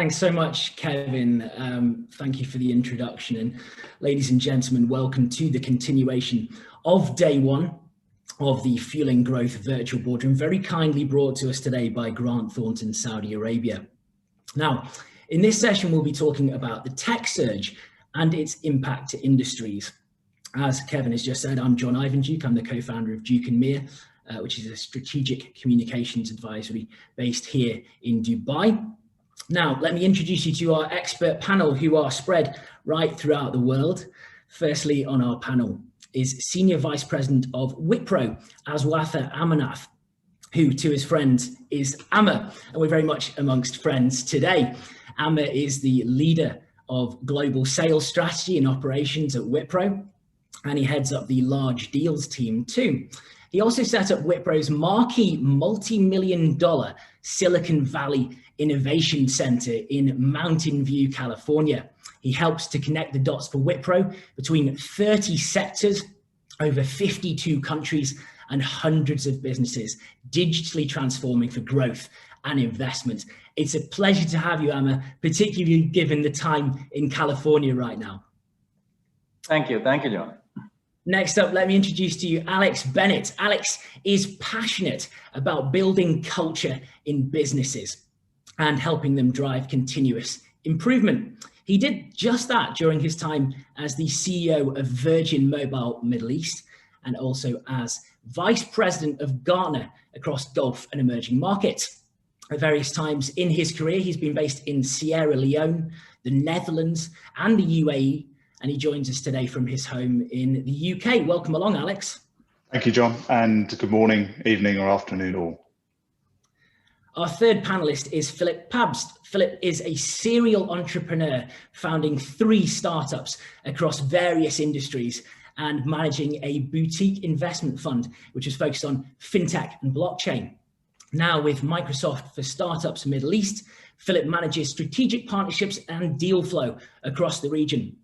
Thanks so much, Kevin. Thank you for the introduction. And ladies and gentlemen, welcome to the continuation of day one of the Fueling Growth Virtual Boardroom, very kindly brought to us today by Grant Thornton, Saudi Arabia. Now, in this session, we'll be talking about the tech surge and its impact to industries. As Kevin has just said, I'm John Ivanduke. I'm the co-founder of Duke & Mir, which is a strategic communications advisory based here in Dubai. Now, let me introduce you to our expert panel who are spread right throughout the world. Firstly, on our panel is Senior Vice President of Wipro, Aswatha Amanath, who to his friends is Amma, and we're very much amongst friends today. Amma is the leader of global sales strategy and operations at Wipro, and he heads up the large deals team too. He also set up Wipro's marquee multi-million-dollar Silicon Valley Innovation Center in Mountain View, California. He helps to connect the dots for Wipro between 30 sectors, over 52 countries, and hundreds of businesses, digitally transforming for growth and investment. It's a pleasure to have you, Amma, particularly given the time in California right now. Thank you, John. Next up, let me introduce to you Alex Bennett. Alex is passionate about building culture in businesses and helping them drive continuous improvement. He did just that during his time as the CEO of Virgin Mobile Middle East and also as Vice President of Gartner across Gulf and emerging markets. At various times in his career, he's been based in Sierra Leone, the Netherlands, and the UAE, and he joins us today from his home in the UK. Welcome along, Alex. Thank you, John, and good morning, evening, or afternoon all. Our third panelist is Philip Pabst. Philip is a serial entrepreneur, founding 3 startups across various industries and managing a boutique investment fund, which is focused on fintech and blockchain. Now with Microsoft for Startups Middle East, Philip manages strategic partnerships and deal flow across the region,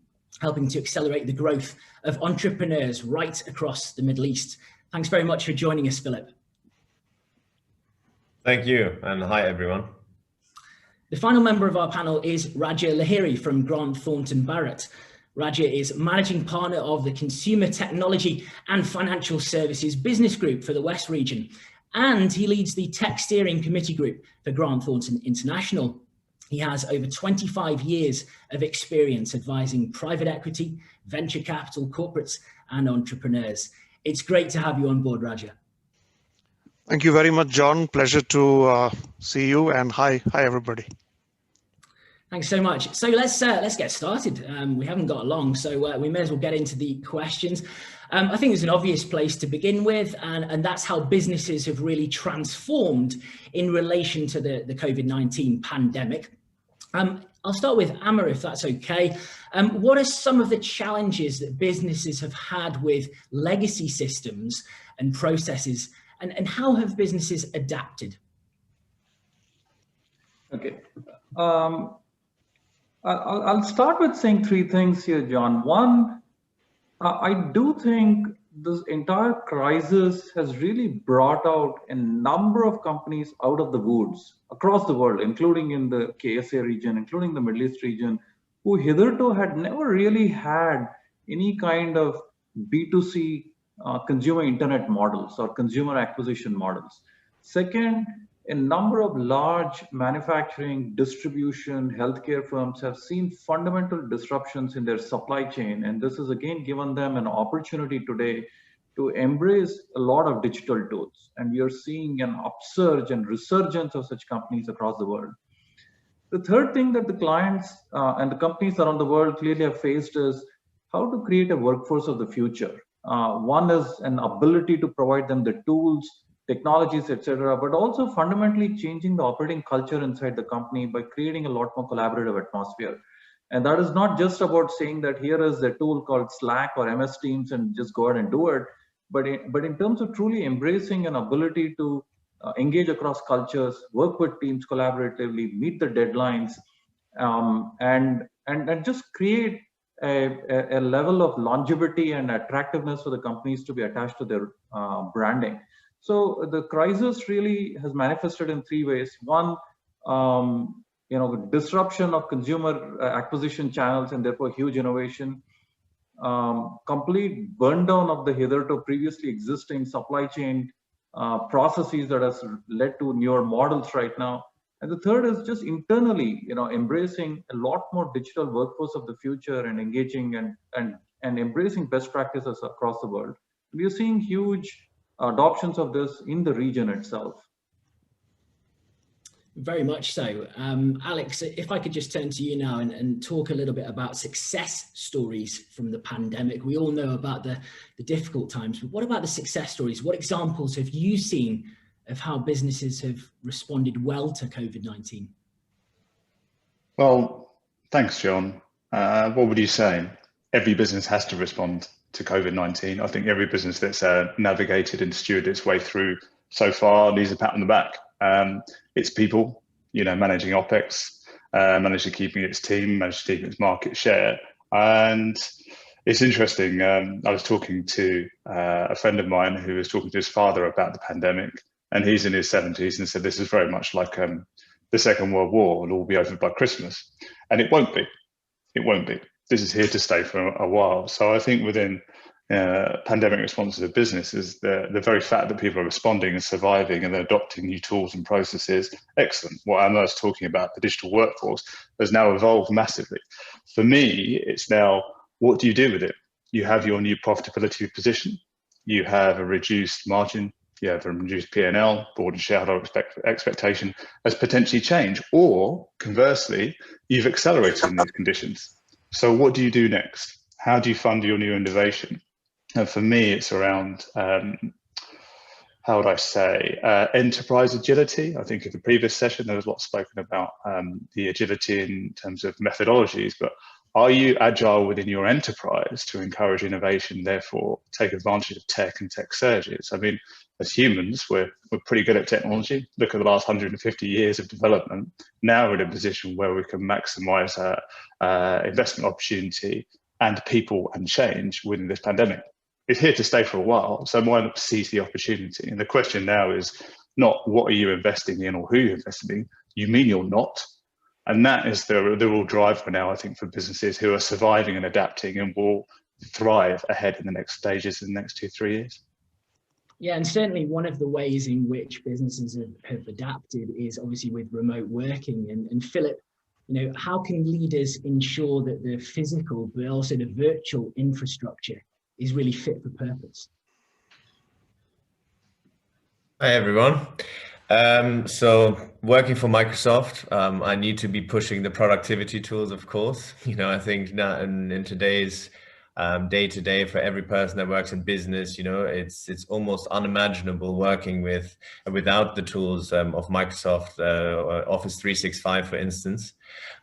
helping to accelerate the growth of entrepreneurs right across the Middle East. Thanks very much for joining us, Philip. Thank you, and hi everyone. The final member of our panel is Raja Lahiri from Grant Thornton Barrett. Raja is managing partner of the Consumer Technology and Financial Services Business Group for the West region, and he leads the Tech Steering Committee Group for Grant Thornton International. He has over 25 years of experience advising private equity, venture capital, corporates, and entrepreneurs. It's great to have you on board, Raja. Thank you very much, John. Pleasure to see you, and hi everybody. Thanks so much. So let's get started. We haven't got long, so we may as well get into the questions. I think there's an obvious place to begin with, and that's how businesses have really transformed in relation to the COVID-19 pandemic. I'll start with Amma, if that's okay. What are some of the challenges that businesses have had with legacy systems and processes, and how have businesses adapted? Okay. I'll start with saying 3 things here, John. One, I do think this entire crisis has really brought out a number of companies out of the woods across the world, including in the KSA region, including the Middle East region, who hitherto had never really had any kind of B2C consumer internet models or consumer acquisition models. Second, a number of large manufacturing, distribution, healthcare firms have seen fundamental disruptions in their supply chain. And this has again given them an opportunity today to embrace a lot of digital tools. And we are seeing an upsurge and resurgence of such companies across the world. The third thing that the clients and the companies around the world clearly have faced is how to create a workforce of the future. One is an ability to provide them the tools, technologies, etc., but also fundamentally changing the operating culture inside the company by creating a lot more collaborative atmosphere. And that is not just about saying that here is a tool called Slack or MS Teams and just go ahead and do it, but in terms of truly embracing an ability to engage across cultures, work with teams collaboratively, meet the deadlines, and just create a level of longevity and attractiveness for the companies to be attached to their branding. So the crisis really has manifested in 3 ways. One, disruption of consumer acquisition channels and therefore huge innovation, complete burn down of the hitherto previously existing supply chain processes that has led to newer models right now. And the third is just internally, embracing a lot more digital workforce of the future and engaging and embracing best practices across the world. We are seeing huge adoptions of this in the region itself. Very much so. Alex, if I could just turn to you now and talk a little bit about success stories from the pandemic. We all know about the difficult times, but what about the success stories? What examples have you seen of how businesses have responded well to COVID-19? Well, thanks, John. What would you say? Every business has to respond to COVID-19. I think every business that's navigated and stewarded its way through so far needs a pat on the back. It's people, managing OPEX, managing keeping its team, managing keeping its market share. And it's interesting, I was talking to a friend of mine who was talking to his father about the pandemic, and he's in his 70s and said, this is very much like the Second World War, it'll all be over by Christmas. And it won't be. It won't be. This is here to stay for a while. So I think within pandemic responses of businesses, the very fact that people are responding and surviving and they're adopting new tools and processes, excellent. What Emma was talking about, the digital workforce, has now evolved massively. For me, it's now, what do you do with it? You have your new profitability position, you have a reduced margin, you have a reduced P&L, board and shareholder expectation has potentially changed, or conversely, you've accelerated in these conditions. So what do you do next? How do you fund your new innovation? And for me, it's around, how would I say, enterprise agility. I think in the previous session, there was a lot spoken about the agility in terms of methodologies, but are you agile within your enterprise to encourage innovation, therefore take advantage of tech and tech surges? I mean, as humans, we're pretty good at technology. Look at the last 150 years of development. Now we're in a position where we can maximize investment opportunity and people and change within this pandemic. It's here to stay for a while, so why not seize the opportunity? And the question now is not what are you investing in or who you're investing in, you mean you're not. And that is the real driver now, I think, for businesses who are surviving and adapting and will thrive ahead in the next stages in the next 2-3 years. Yeah, and certainly one of the ways in which businesses have adapted is obviously with remote working. And Philip, how can leaders ensure that the physical, but also the virtual infrastructure is really fit for purpose? Hi, everyone. So working for Microsoft, I need to be pushing the productivity tools, of course. I think now in today's day to day for every person that works in business, it's almost unimaginable working without the tools of Microsoft Office 365, for instance.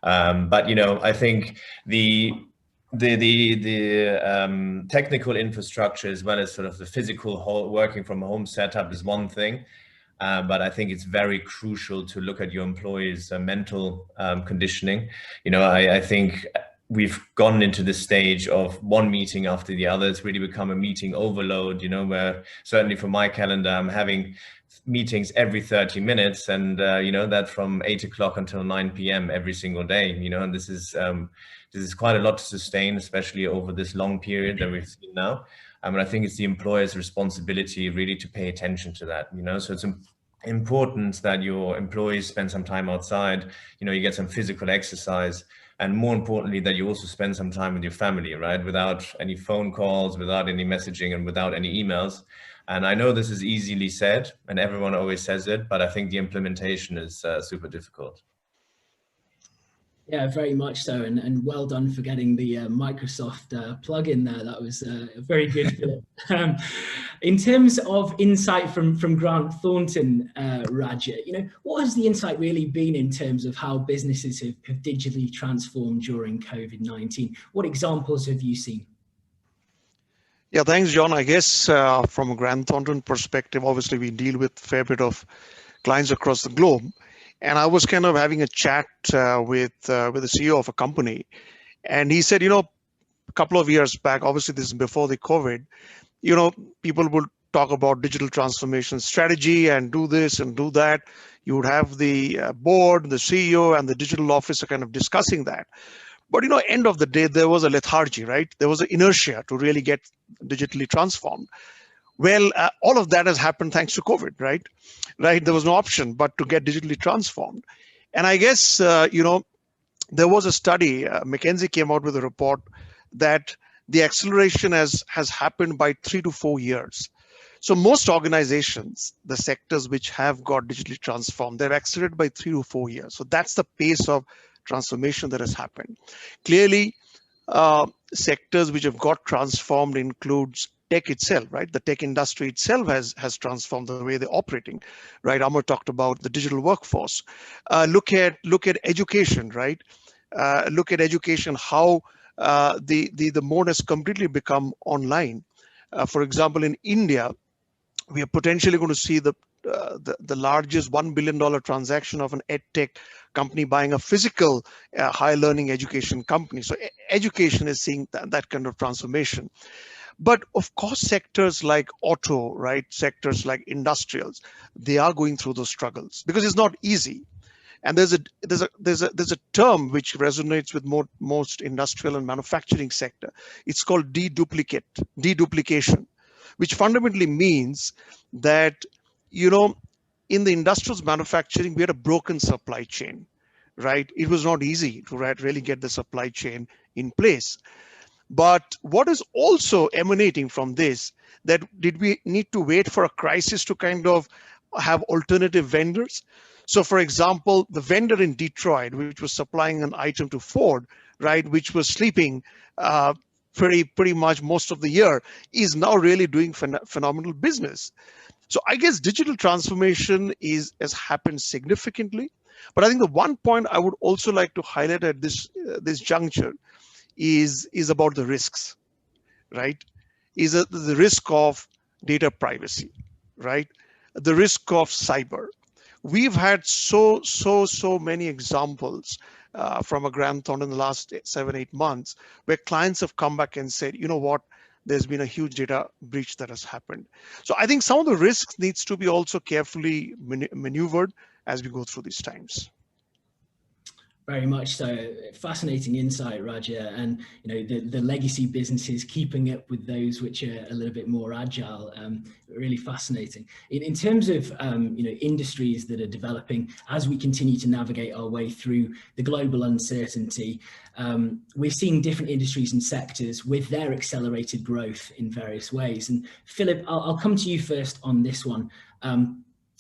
But I think the technical infrastructure as well as sort of the physical working from home setup is one thing. But I think it's very crucial to look at your employees' mental conditioning. I think we've gone into the stage of one meeting after the other. It's really become a meeting overload, where certainly for my calendar, I'm having meetings every 30 minutes and, that from 8 o'clock until 9 p.m. every single day, and this is quite a lot to sustain, especially over this long period that we've seen now. And I think it's the employer's responsibility really to pay attention to that, so it's important that your employees spend some time outside, you get some physical exercise, and more importantly, that you also spend some time with your family, right? Without any phone calls, without any messaging, and without any emails. And I know this is easily said, and everyone always says it, but I think the implementation is super difficult. Yeah, very much so, and well done for getting the Microsoft plug-in there. That was very good, Philip. In terms of insight from Grant Thornton, Raja, what has the insight really been in terms of how businesses have digitally transformed during COVID-19? What examples have you seen? Yeah, thanks, John. I guess from a Grant Thornton perspective, obviously we deal with a fair bit of clients across the globe. And I was kind of having a chat with the CEO of a company, and he said, a couple of years back, obviously this is before the COVID, people would talk about digital transformation strategy and do this and do that. You would have the board, the CEO, and the digital officer kind of discussing that. But end of the day, there was a lethargy, right? There was an inertia to really get digitally transformed. Well, all of that has happened thanks to COVID, right? There was no option but to get digitally transformed. And I guess, there was a study, McKinsey came out with a report that the acceleration has happened by 3 to 4 years. So most organizations, the sectors which have got digitally transformed, they've accelerated by 3 to 4 years. So that's the pace of transformation that has happened. Clearly, sectors which have got transformed includes tech itself, right? The tech industry itself has transformed the way they're operating, right? Amar talked about the digital workforce. Look at education, right? Look at education, how the mode has completely become online. For example, in India, we are potentially going to see the largest $1 billion transaction of an edtech company buying a physical higher learning education company. So education is seeing that kind of transformation. But of course, sectors like auto, right? Sectors like industrials, they are going through those struggles because it's not easy. And there's a term which resonates with most industrial and manufacturing sector. It's called deduplication, which fundamentally means that, in the industrial manufacturing, we had a broken supply chain, right? It was not easy to really get the supply chain in place. But what is also emanating from this, that did we need to wait for a crisis to kind of have alternative vendors? So for example, the vendor in Detroit, which was supplying an item to Ford, right, which was sleeping pretty much most of the year, is now really doing phenomenal business. So I guess digital transformation has happened significantly. But I think the one point I would also like to highlight at this juncture is about the risks, right? Is the risk of data privacy, right? The risk of cyber. We've had so many examples from a Grant Thornton in the last 7-8 months where clients have come back and said, you know what, there's been a huge data breach that has happened. So I think some of the risks needs to be also carefully maneuvered as we go through these times. Very much so. Fascinating insight, Raja. And the legacy businesses keeping up with those which are a little bit more agile. Really fascinating. In terms of industries that are developing as we continue to navigate our way through the global uncertainty, we're seeing different industries and sectors with their accelerated growth in various ways. And Philip, I'll come to you first on this one.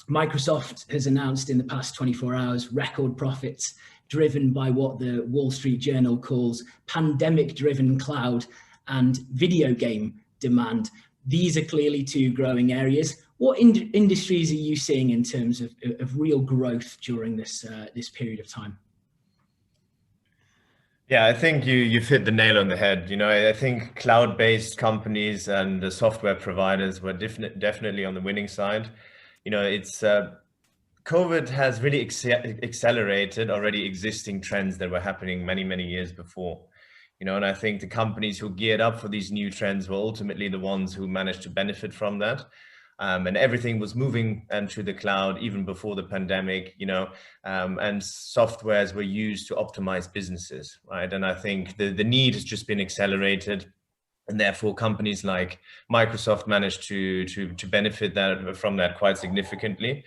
Microsoft has announced in the past 24 hours record profits, driven by what the Wall Street Journal calls pandemic-driven cloud and video game demand. These are clearly two growing areas. What industries are you seeing in terms of real growth during this period of time? Yeah, I think you've hit the nail on the head. I think cloud-based companies and the software providers were definitely on the winning side. It's COVID has really accelerated already existing trends that were happening many years before. And I think the companies who geared up for these new trends were ultimately the ones who managed to benefit from that. And everything was moving to the cloud even before the pandemic, and softwares were used to optimize businesses, right? And I think the need has just been accelerated. And therefore, companies like Microsoft managed to benefit from that quite significantly.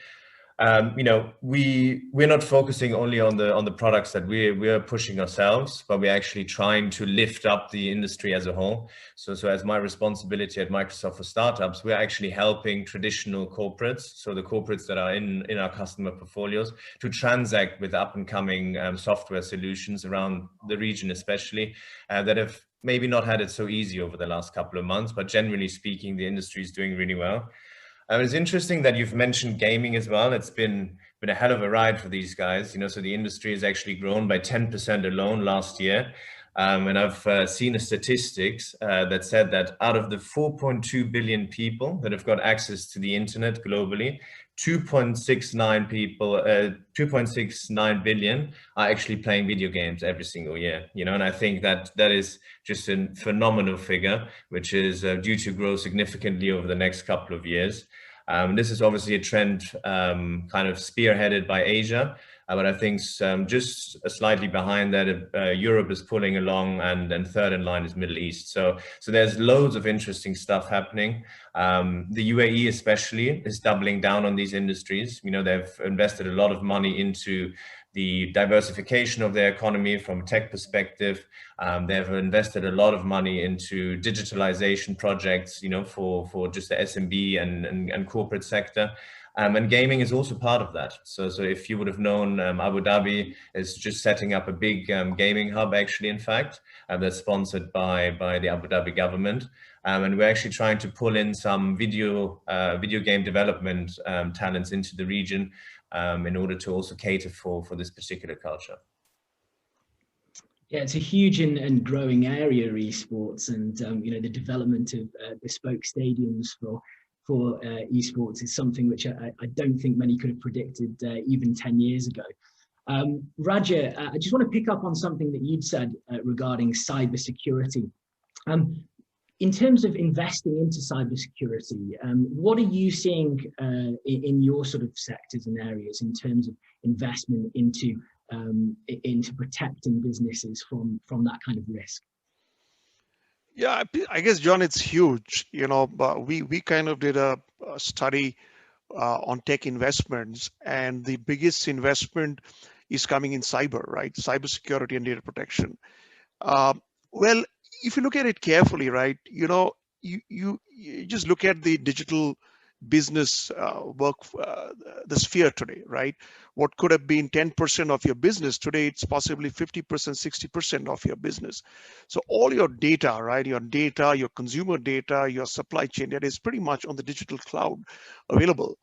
We're not focusing only on the products that we're pushing ourselves, but we're actually trying to lift up the industry as a whole. So as my responsibility at Microsoft for startups, we're actually helping traditional corporates, so the corporates that are in our customer portfolios, to transact with up and coming software solutions around the region, especially that have maybe not had it so easy over the last couple of months, but generally speaking, the industry is doing really well. It's interesting that you've mentioned gaming as well. It's been a hell of a ride for these guys. So the industry has actually grown by 10% alone last year. And I've seen a statistics that said that out of the 4.2 billion people that have got access to the internet globally, 2.69 billion are actually playing video games every single year, and I think that is just a phenomenal figure, which is due to grow significantly over the next couple of years. This is obviously a trend kind of spearheaded by Asia, but I think just slightly behind that, Europe is pulling along, and third in line is Middle East. So there's loads of interesting stuff happening. The UAE especially is doubling down on these industries. They've invested a lot of money into the diversification of their economy from a tech perspective. They've invested a lot of money into digitalization projects, for just the SMB and corporate sector. And gaming is also part of that. So if you would have known, Abu Dhabi is just setting up a big gaming hub, actually, in fact, that's sponsored by the Abu Dhabi government. And we're actually trying to pull in some video game development talents into the region in order to also cater for this particular culture. Yeah, it's a huge and growing area, esports, and the development of bespoke stadiums for esports is something which I don't think many could have predicted even 10 years ago. Raja, I just want to pick up on something that you'd said regarding cybersecurity. In terms of investing into cybersecurity, what are you seeing in your sort of sectors and areas in terms of investment into protecting businesses from that kind of risk? Yeah, I guess, John, it's huge. But we kind of did a study on tech investments, and the biggest investment is coming in cyber, right? Cybersecurity and data protection. Well, if you look at it carefully, right, you just look at the digital business the sphere today, right? What could have been 10% of your business today, it's possibly 50%, 60% of your business. So all your data, right? Your data, your consumer data, your supply chain data is pretty much on the digital cloud available.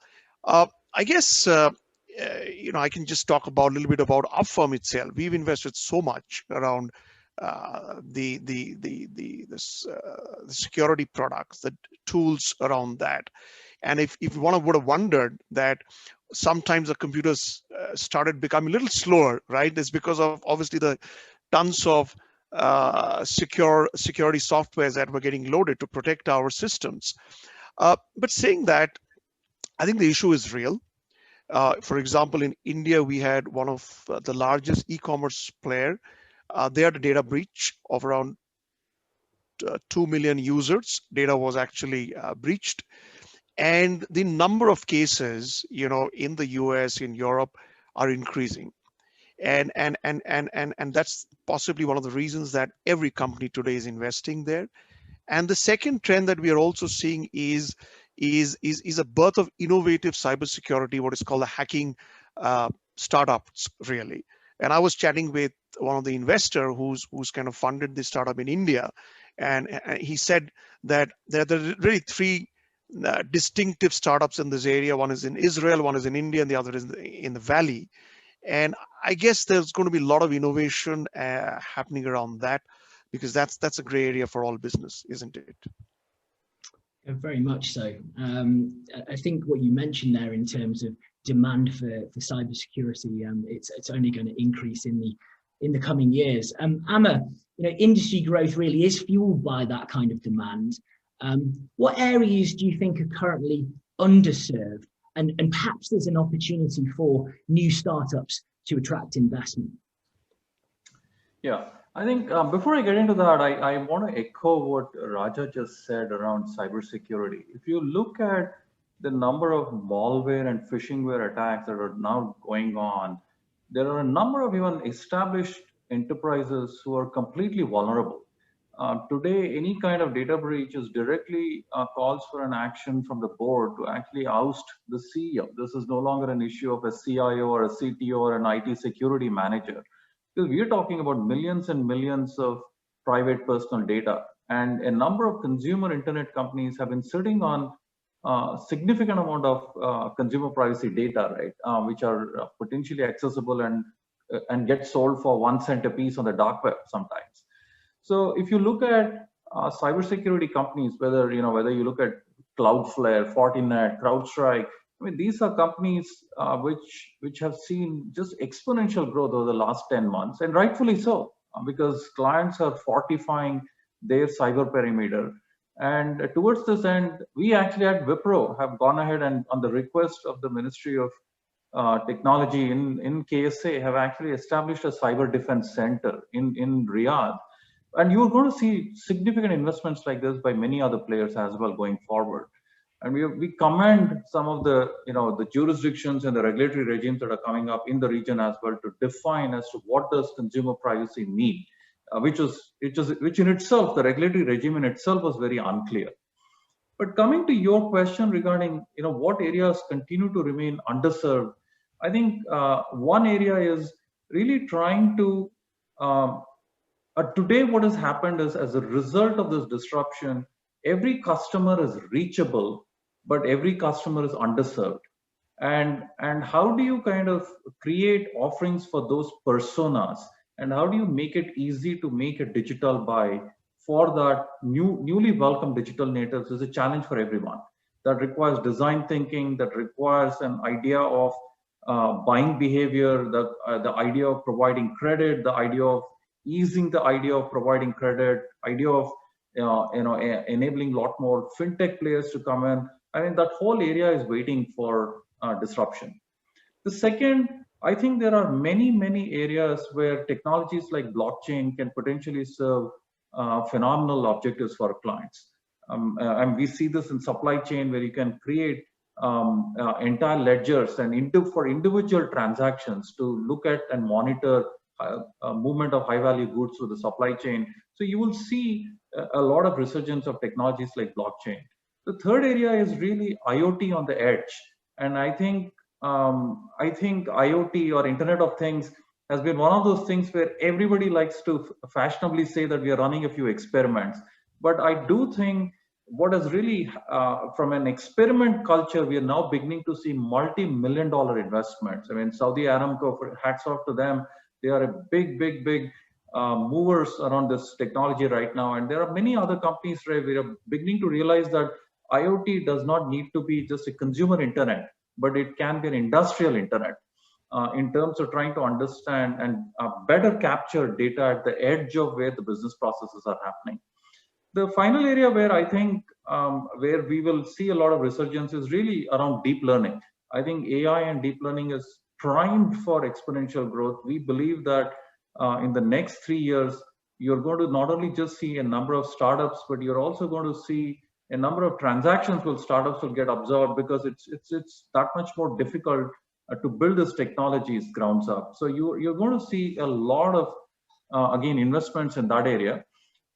I guess I can just talk about a little bit about our firm itself. We've invested so much around the security products, the tools around that. And if one would have wondered that sometimes the computers started becoming a little slower, right? It's because of obviously the tons of security softwares that were getting loaded to protect our systems. But saying that, I think the issue is real. For example, in India, we had one of the largest e-commerce player. They had a data breach of around 2 million users. Data was actually breached. And the number of cases, in the US, in Europe, are increasing. And that's possibly one of the reasons that every company today is investing there. And the second trend that we are also seeing is a birth of innovative cybersecurity, what is called the hacking startups, really. And I was chatting with one of the investor who's kind of funded this startup in India, and he said that there are really three distinctive startups in this area. One is in Israel, one is in India, and the other is in the Valley. And I guess there's going to be a lot of innovation happening around that, because that's a gray area for all business, isn't it? Very much so. I think what you mentioned there in terms of demand for cybersecurity, it's only going to increase in the coming years. Amma, industry growth really is fueled by that kind of demand. What areas do you think are currently underserved, and perhaps there's an opportunity for new startups to attract investment? Yeah, I think before I get into that, I want to echo what Raja just said around cybersecurity. If you look at the number of malware and phishingware attacks that are now going on, there are a number of even established enterprises who are completely vulnerable. Today, any kind of data breach is directly calls for an action from the board to actually oust the CEO. This is no longer an issue of a CIO or a CTO or an IT security manager. Because we're talking about millions and millions of private personal data. And a number of consumer internet companies have been sitting on significant amount of consumer privacy data, right, which are potentially accessible and get sold for 1 cent a piece on the dark web sometimes. So if you look at cybersecurity companies, whether you look at Cloudflare, Fortinet, CrowdStrike, I mean, these are companies which have seen just exponential growth over the last 10 months, and rightfully so, because clients are fortifying their cyber perimeter. And towards this end, we actually at Wipro have gone ahead and, on the request of the Ministry of Technology in KSA, have actually established a cyber defense center in Riyadh. And you're going to see significant investments like this by many other players as well going forward. And we commend some of the the jurisdictions and the regulatory regimes that are coming up in the region as well to define as to what does consumer privacy mean, which in itself, the regulatory regime in itself was very unclear. But coming to your question regarding what areas continue to remain underserved, I think one area is really trying to today what has happened is, as a result of this disruption, every customer is reachable, but every customer is underserved. And how do you kind of create offerings for those personas, and how do you make it easy to make a digital buy for that newly welcome digital natives is a challenge for everyone. That requires design thinking, that requires an idea of buying behavior, the idea of providing credit, the idea of easing the idea of providing credit, idea of enabling a lot more fintech players to come in. I mean, that whole area is waiting for disruption. The second, I think there are many areas where technologies like blockchain can potentially serve phenomenal objectives for our clients. And we see this in supply chain, where you can create entire ledgers and for individual transactions to look at and monitor movement of high value goods through the supply chain. So you will see a lot of resurgence of technologies like blockchain. The third area is really IoT on the edge. And I think IoT, or Internet of Things, has been one of those things where everybody likes to fashionably say that we are running a few experiments. But I do think what is really, from an experiment culture, we are now beginning to see multi-million-dollar investments. I mean, Saudi Aramco, hats off to them. They are a big movers around this technology right now. And there are many other companies where we are beginning to realize that IoT does not need to be just a consumer internet, but it can be an industrial internet in terms of trying to understand and better capture data at the edge of where the business processes are happening. The final area where I think where we will see a lot of resurgence is really around deep learning. I think AI and deep learning is primed for exponential growth. We believe that in the next 3 years, you're going to not only just see a number of startups, but you're also going to see a number of transactions where startups will get absorbed, because it's that much more difficult to build these technologies grounds up. So you're going to see a lot of again investments in that area.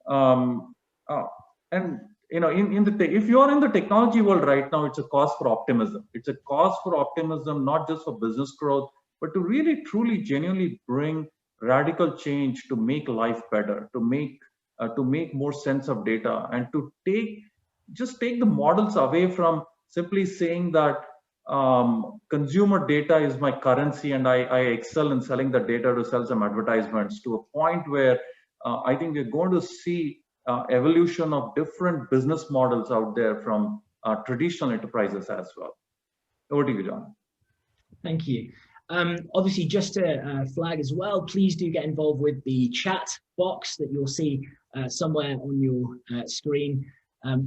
And if you are in the technology world right now, it's a cause for optimism. It's a cause for optimism, not just for business growth, but to really, truly, genuinely bring radical change to make life better, to make more sense of data, and to take the models away from simply saying that consumer data is my currency and I excel in selling the data to sell some advertisements, to a point where I think we're going to see evolution of different business models out there from traditional enterprises as well. Over to you, John. Thank you. Obviously, just to flag as well, please do get involved with the chat box that you'll see somewhere on your screen.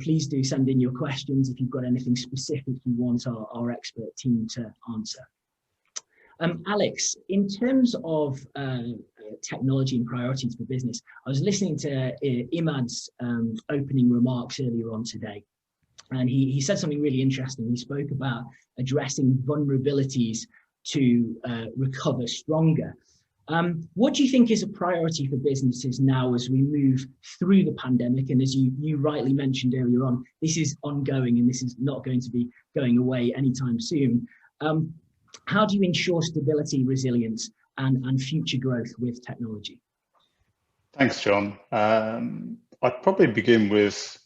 Please do send in your questions if you've got anything specific you want our expert team to answer. Alex, in terms of technology and priorities for business, I was listening to Imad's opening remarks earlier on today, and he said something really interesting. He spoke about addressing vulnerabilities to recover stronger. What do you think is a priority for businesses now as we move through the pandemic? And as you rightly mentioned earlier on, this is ongoing and this is not going to be going away anytime soon. How do you ensure stability, resilience, and future growth with technology? Thanks, John. I'd probably begin with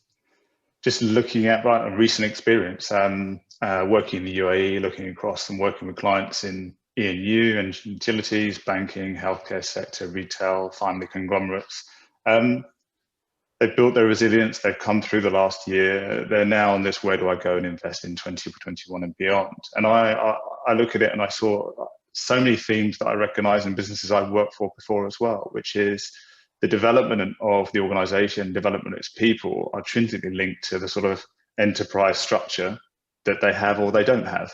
just looking at a recent experience, working in the UAE, looking across and working with clients in E&U and utilities, banking, healthcare sector, retail, finally conglomerates. they've built their resilience. They've come through the last year. They're now on this, where do I go and invest in 2021 and beyond? And I look at it and I saw so many themes that I recognize in businesses I've worked for before as well, which is the development of the organization, development of its people are intrinsically linked to the sort of enterprise structure that they have or they don't have.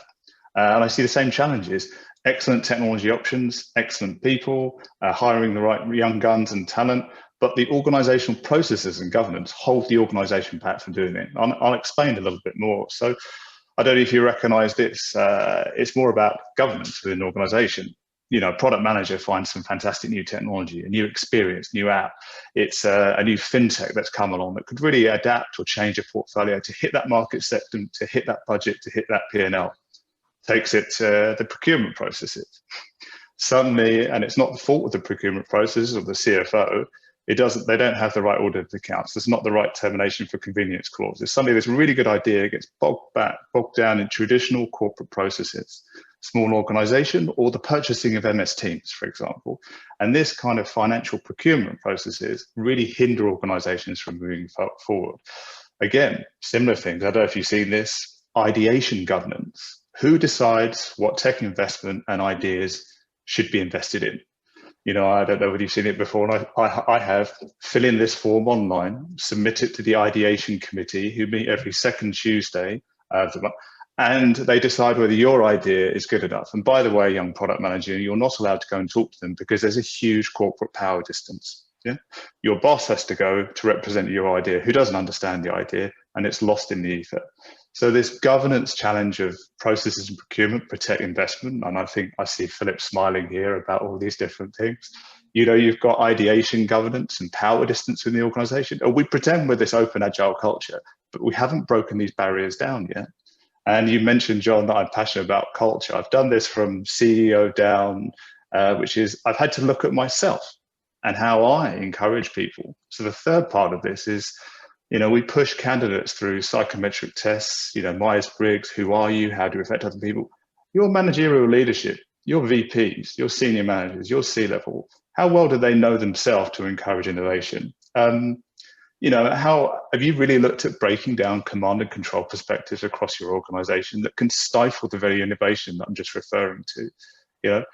And I see the same challenges: excellent technology options, excellent people, hiring the right young guns and talent, but the organizational processes and governance hold the organization back from doing it. I'll explain a little bit more. So I don't know if you recognize this, it's more about governance within an organization. You know, a product manager finds some fantastic new technology, a new experience, new app. It's a new fintech that's come along that could really adapt or change a portfolio to hit that market segment, to hit that budget, to hit that P&L. Takes it to the procurement processes. Suddenly, and it's not the fault of the procurement processes or the CFO, they don't have the right order of accounts. There's not the right termination for convenience clauses. Suddenly this really good idea gets bogged down in traditional corporate processes, small organization, or the purchasing of MS Teams, for example. And this kind of financial procurement processes really hinder organizations from moving forward. Again, similar things. I don't know if you've seen this, ideation governance. Who decides what tech investment and ideas should be invested in? You know, I don't know whether you've seen it before, and I have. Fill in this form online, submit it to the ideation committee, who meet every second Tuesday, and they decide whether your idea is good enough. And by the way, young product manager, you're not allowed to go and talk to them because there's a huge corporate power distance. Yeah, your boss has to go to represent your idea, who doesn't understand the idea, and it's lost in the ether. So this governance challenge of processes and procurement protect investment, and I think I see Philip smiling here about all these different things. You know, you've got ideation governance and power distance in the organization. Or we pretend we're this open, agile culture, but we haven't broken these barriers down yet. And you mentioned, John, that I'm passionate about culture. I've done this from CEO down, which is I've had to look at myself and how I encourage people. So the third part of this is, you know, we push candidates through psychometric tests, you know, Myers-Briggs, who are you, how do you affect other people? Your managerial leadership, your VPs, your senior managers, your C-level, how well do they know themselves to encourage innovation? You know, how have you really looked at breaking down command and control perspectives across your organization that can stifle the very innovation that I'm just referring to? You know,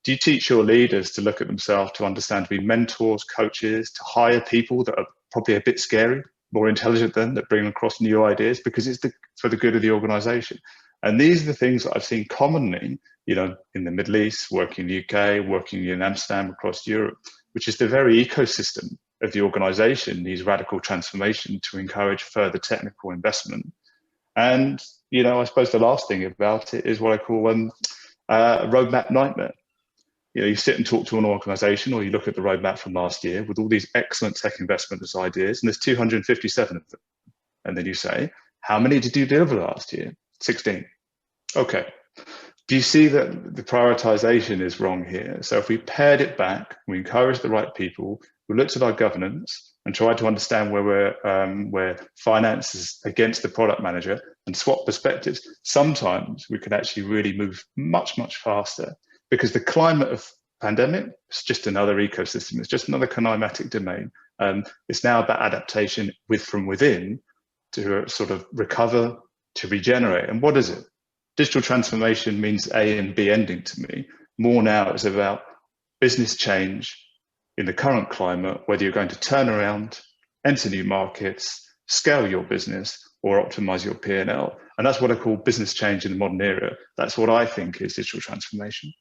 do you teach your leaders to look at themselves, to understand, to be mentors, coaches, to hire people that are probably a bit scary, more intelligent than, that bring across new ideas because it's for the good of the organization? And these are the things that I've seen commonly, you know, in the Middle East, working in the UK, working in Amsterdam, across Europe, which is the very ecosystem of the organization, these radical transformation to encourage further technical investment. And, you know, I suppose the last thing about it is what I call a roadmap nightmare. You know, you sit and talk to an organization, or you look at the roadmap from last year with all these excellent tech investment ideas, and there's 257 of them. And then you say, how many did you deliver last year? 16. Okay. Do you see that the prioritization is wrong here? So if we pared it back, we encouraged the right people, we looked at our governance and tried to understand where finance is against the product manager and swap perspectives, sometimes we could actually really move much, much faster. Because the climate of pandemic is just another ecosystem. It's just another climatic domain. It's now about adaptation from within to sort of recover, to regenerate. And what is it? Digital transformation means A and B ending to me. More now it's about business change in the current climate, whether you're going to turn around, enter new markets, scale your business, or optimize your P&L. And that's what I call business change in the modern era. That's what I think is digital transformation.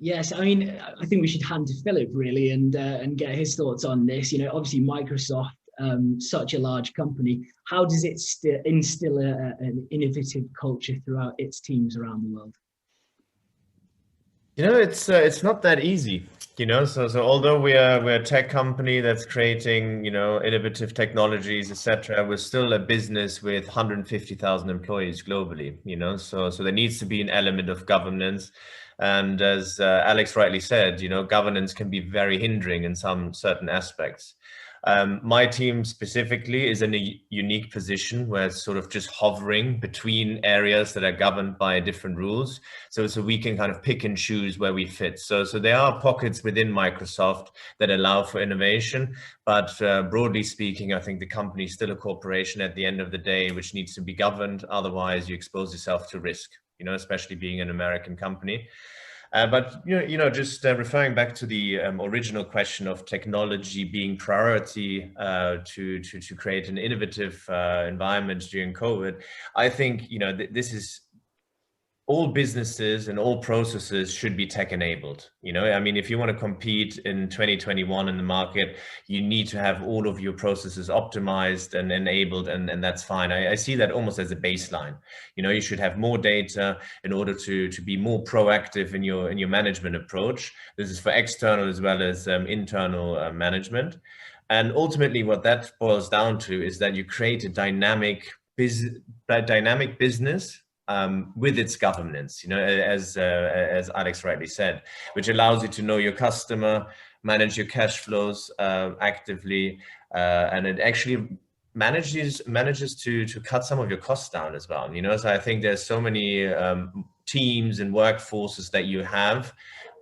Yes, I mean, I think we should hand to Philip really and get his thoughts on this. You know, obviously Microsoft, such a large company, how does it instill an innovative culture throughout its teams around the world? You know, it's not that easy. You know, so although we're a tech company that's creating, you know, innovative technologies, etc., we're still a business with 150,000 employees globally. You know, so there needs to be an element of governance. And as Alex rightly said, you know, governance can be very hindering in some certain aspects. My team specifically is in a unique position where it's sort of just hovering between areas that are governed by different rules. So we can kind of pick and choose where we fit. So there are pockets within Microsoft that allow for innovation, but broadly speaking, I think the company is still a corporation at the end of the day, which needs to be governed. Otherwise, you expose yourself to risk, especially being an American company. But just referring back to the original question of technology being priority to create an innovative environment during COVID, I think this is all businesses and all processes should be tech enabled. I mean, if you want to compete in 2021 in the market, you need to have all of your processes optimized and enabled, and that's fine. I see that almost as a baseline. You should have more data in order to be more proactive in your management approach. This is for external as well as internal management. And ultimately what that boils down to is that you create a dynamic business with its governance, as Alex rightly said, which allows you to know your customer, manage your cash flows actively, and it actually manages to cut some of your costs down as well. So I think there's so many teams and workforces that you have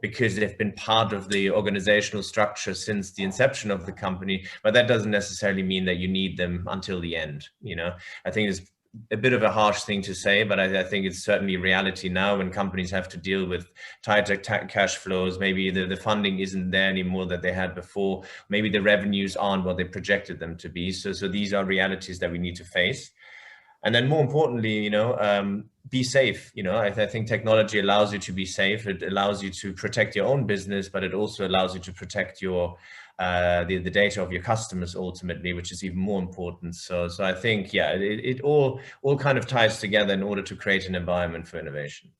because they've been part of the organizational structure since the inception of the company, but that doesn't necessarily mean that you need them until the end. I think it's a bit of a harsh thing to say, but I think it's certainly reality now when companies have to deal with tighter cash flows. Maybe the funding isn't there anymore that they had before. Maybe the revenues aren't what they projected them to be. So these are realities that we need to face. And then more importantly, be safe. I think technology allows you to be safe. It allows you to protect your own business, but it also allows you to protect your the data of your customers ultimately, which is even more important. So I think, yeah, it all kind of ties together in order to create an environment for innovation.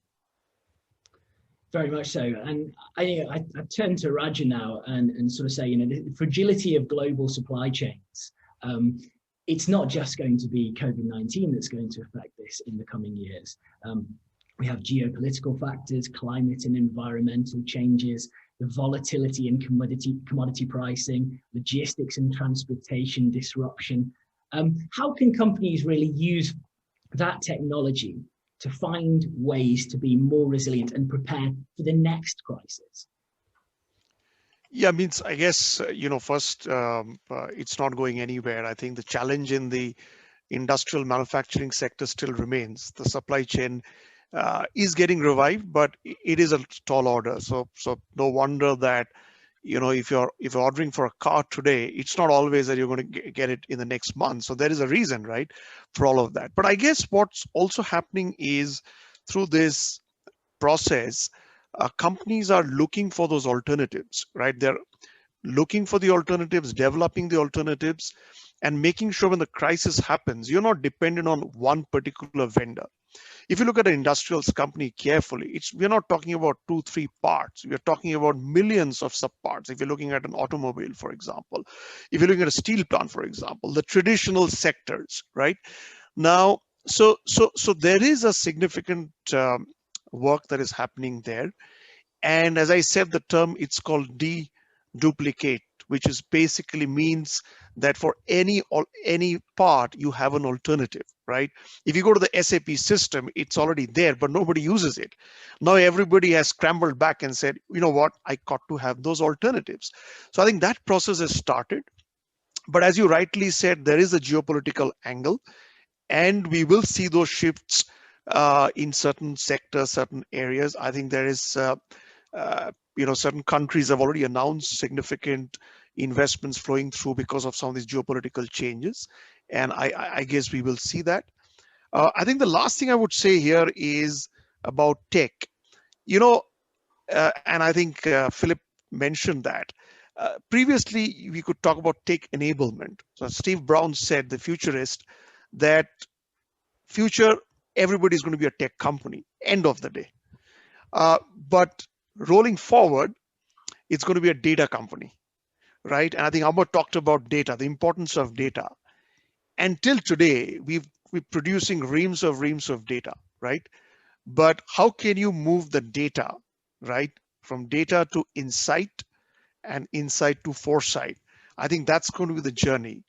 Very much so. And I turn to Raja now and sort of say, the fragility of global supply chains. It's not just going to be COVID-19 that's going to affect this in the coming years. We have geopolitical factors, climate and environmental changes, the volatility in commodity pricing, logistics and transportation disruption. How can companies really use that technology to find ways to be more resilient and prepare for the next crisis? Yeah, I guess, first, it's not going anywhere. I think the challenge in the industrial manufacturing sector still remains. The supply chain is getting revived, but it is a tall order. So no wonder that, if you're ordering for a car today, it's not always that you're going to get it in the next month. So there is a reason, right, for all of that. But I guess what's also happening is through this process, companies are looking for those alternatives, right? They're looking for the alternatives, developing the alternatives, and making sure when the crisis happens, you're not dependent on one particular vendor. If you look at an industrials company carefully, we're not talking about 2-3 parts. We're talking about millions of subparts. If you're looking at an automobile, for example, if you're looking at a steel plant, for example, the traditional sectors, right? Now, so there is a significant work that is happening there. And as I said, the term, it's called deduplicate, which is basically means that for any part, you have an alternative, right? If you go to the SAP system, it's already there, but nobody uses it. Now everybody has scrambled back and said, you know what, I got to have those alternatives. So I think that process has started. But as you rightly said, there is a geopolitical angle, and we will see those shifts in certain sectors, certain areas. I think there is, certain countries have already announced significant investments flowing through because of some of these geopolitical changes. And I guess we will see that. I think the last thing I would say here is about tech. And I think Philip mentioned that. Previously, we could talk about tech enablement. So Steve Brown said, the futurist, that future, everybody's going to be a tech company, end of the day. But rolling forward, it's going to be a data company, right? And I think Amber talked about data, the importance of data. Until today, we're producing reams of data, right? But how can you move the data, right, from data to insight and insight to foresight? I think that's going to be the journey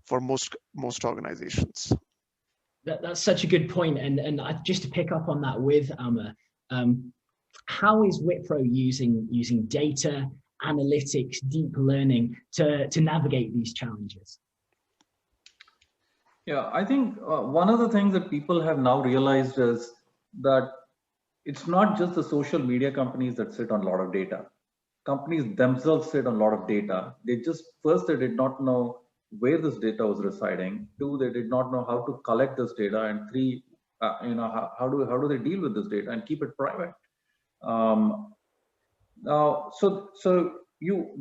for most organizations. That's such a good point. And just to pick up on that with Amma, how is Wipro using data, analytics, deep learning to navigate these challenges? Yeah, I think one of the things that people have now realized is that it's not just the social media companies that sit on a lot of data. Companies themselves sit on a lot of data. They did not know where this data was residing. Two, they did not know how to collect this data. And three, how do they deal with this data and keep it private? Now,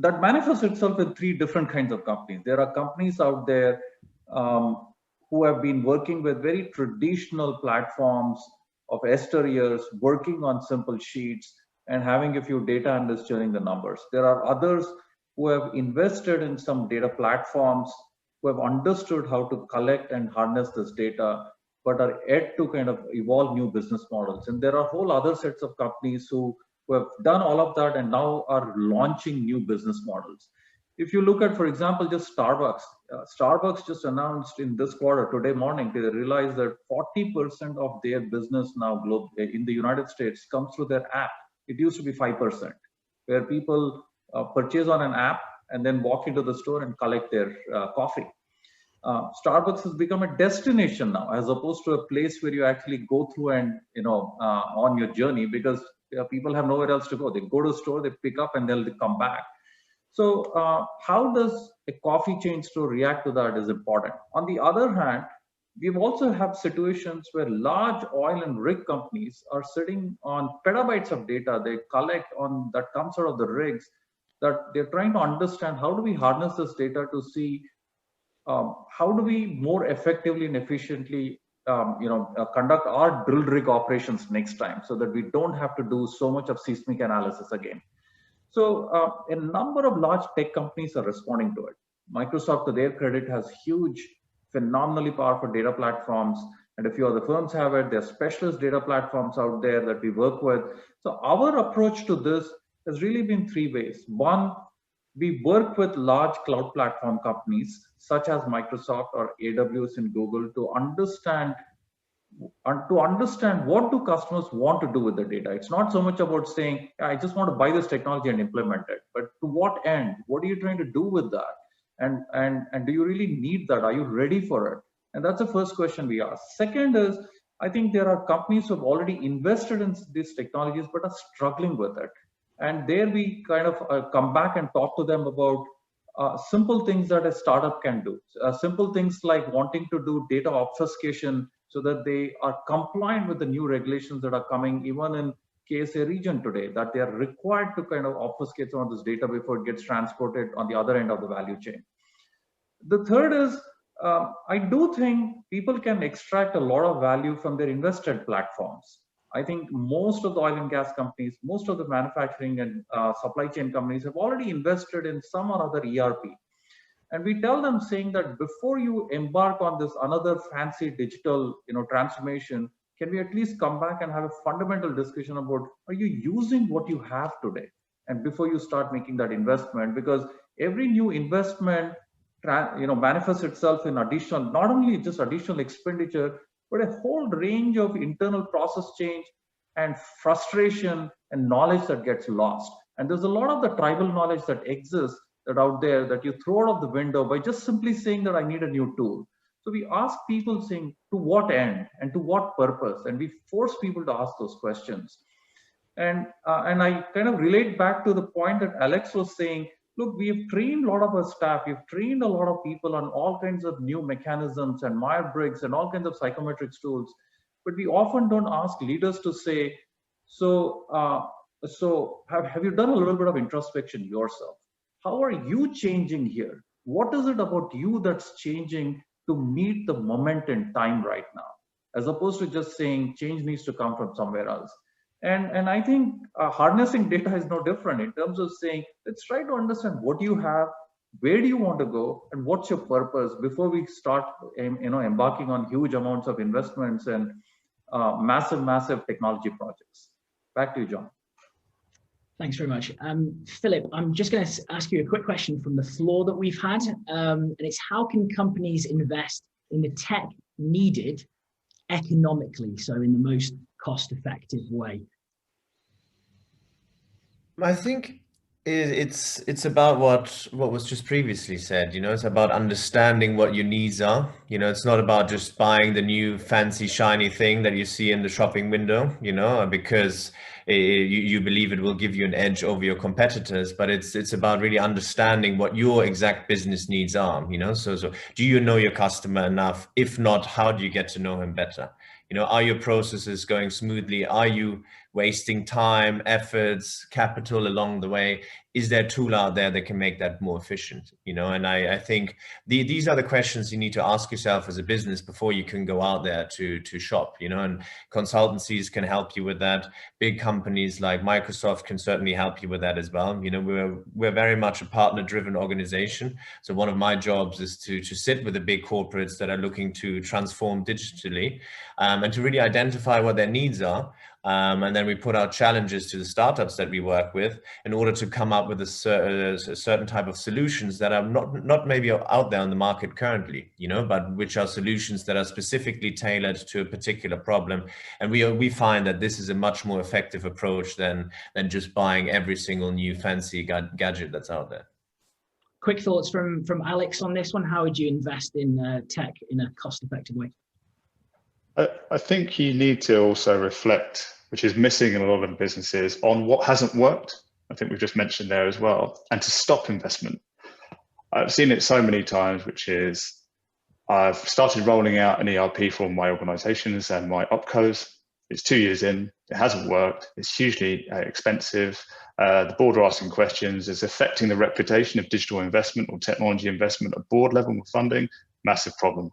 that manifests itself in three different kinds of companies. There are companies out there who have been working with very traditional platforms of years, working on simple sheets and having a few data analysts churning the numbers. There are others who have invested in some data platforms, who have understood how to collect and harness this data, but are yet to kind of evolve new business models. And there are whole other sets of companies who have done all of that and now are launching new business models. If you look at, for example, just Starbucks, Starbucks just announced in this quarter, today morning, they realized that 40% of their business now in the United States comes through their app. It used to be 5%, where people purchase on an app and then walk into the store and collect their coffee. Starbucks has become a destination now, as opposed to a place where you actually go through and, on your journey, because people have nowhere else to go. They go to the store, they pick up, and they'll come back. So how does a coffee chain store react to that is important. On the other hand, we've also have situations where large oil and rig companies are sitting on petabytes of data they collect on that comes out of the rigs, that they're trying to understand how do we harness this data to see how do we more effectively and efficiently conduct our drill rig operations next time, so that we don't have to do so much of seismic analysis again. So a number of large tech companies are responding to it. Microsoft, to their credit, has huge, phenomenally powerful data platforms, and a few other firms have it. There are specialist data platforms out there that we work with. So our approach to this has really been three ways. One, we work with large cloud platform companies such as Microsoft or AWS and Google to understand what do customers want to do with the data. It's not so much about saying, I just want to buy this technology and implement it, but to what end? What are you trying to do with that? And do you really need that? Are you ready for it? And that's the first question we ask. Second is, I think there are companies who have already invested in these technologies but are struggling with it. And there we kind of come back and talk to them about simple things that a startup can do. Simple things like wanting to do data obfuscation so that they are compliant with the new regulations that are coming, even in KSA region today, that they are required to kind of obfuscate some of this data before it gets transported on the other end of the value chain. The third is, I do think people can extract a lot of value from their invested platforms. I think most of the oil and gas companies, most of the manufacturing and supply chain companies have already invested in some or other ERP. And we tell them saying that before you embark on this another fancy digital transformation, can we at least come back and have a fundamental discussion about, are you using what you have today? And before you start making that investment, because every new investment manifests itself in additional, not only just additional expenditure, but a whole range of internal process change and frustration and knowledge that gets lost. And there's a lot of the tribal knowledge that exists that out there that you throw out of the window by just simply saying that I need a new tool. So we ask people saying, to what end and to what purpose? And we force people to ask those questions. And I kind of relate back to the point that Alex was saying, look, we've trained a lot of our staff, we've trained a lot of people on all kinds of new mechanisms and Myers-Briggs and all kinds of psychometrics tools, but we often don't ask leaders to say, so have you done a little bit of introspection yourself? How are you changing here? What is it about you that's changing to meet the moment in time right now? As opposed to just saying change needs to come from somewhere else. And I think harnessing data is no different in terms of saying, let's try to understand what you have, where do you want to go, and what's your purpose before we start embarking on huge amounts of investments and massive technology projects. Back to you, John. Thanks very much. Philip, I'm just going to ask you a quick question from the floor that we've had. And it's, how can companies invest in the tech needed economically, so in the most cost-effective way? I think it's about what was just previously said. It's about understanding what your needs are. It's not about just buying the new fancy shiny thing that you see in the shopping window, because you believe it will give you an edge over your competitors, but it's about really understanding what your exact business needs are. So do you know your customer enough? If not, how do you get to know him better? Are your processes going smoothly? Are you wasting time, efforts, capital along the way? Is there a tool out there that can make that more efficient? And I think these are the questions you need to ask yourself as a business before you can go out there to shop, and consultancies can help you with that. Big companies like Microsoft can certainly help you with that as well. We're very much a partner-driven organization. So one of my jobs is to sit with the big corporates that are looking to transform digitally, and to really identify what their needs are. And then we put out challenges to the startups that we work with in order to come up with a certain type of solutions that are not maybe out there on the market currently, but which are solutions that are specifically tailored to a particular problem. And we find that this is a much more effective approach than just buying every single new fancy gadget that's out there. Quick thoughts from Alex on this one. How would you invest in tech in a cost-effective way? I think you need to also reflect, which is missing in a lot of businesses, on what hasn't worked. I think we've just mentioned there as well, and to stop investment. I've seen it so many times, which is I've started rolling out an ERP for my organizations and my opcos. It's 2 years in, it hasn't worked. It's hugely expensive. The board are asking questions. It's affecting the reputation of digital investment or technology investment at board level with funding. Massive problem.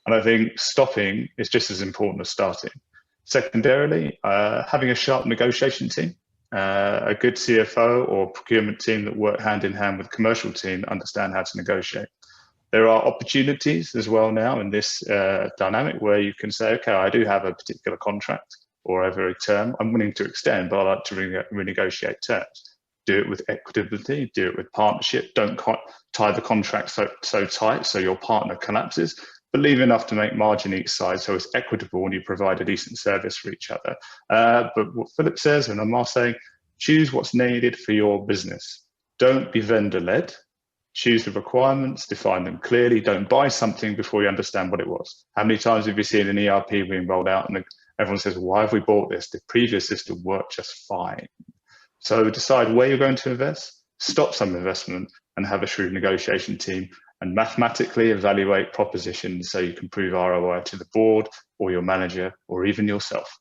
And I think stopping is just as important as starting. Secondarily, having a sharp negotiation team, a good CFO or procurement team that work hand in hand with the commercial team, understand how to negotiate. There are opportunities as well now in this dynamic where you can say, okay, I do have a particular contract or over a term, I'm willing to extend, but I'd like to renegotiate terms. Do it with equitability, do it with partnership. Don't tie the contract so tight so your partner collapses, but leave enough to make margin each side so it's equitable and you provide a decent service for each other. But what Philip says, and I'm saying, choose what's needed for your business. Don't be vendor-led. Choose the requirements, define them clearly. Don't buy something before you understand what it was. How many times have you seen an ERP being rolled out and everyone says, why have we bought this? The previous system worked just fine. So decide where you're going to invest, stop some investment, and have a shrewd negotiation team, and mathematically evaluate propositions so you can prove ROI to the board or your manager or even yourself.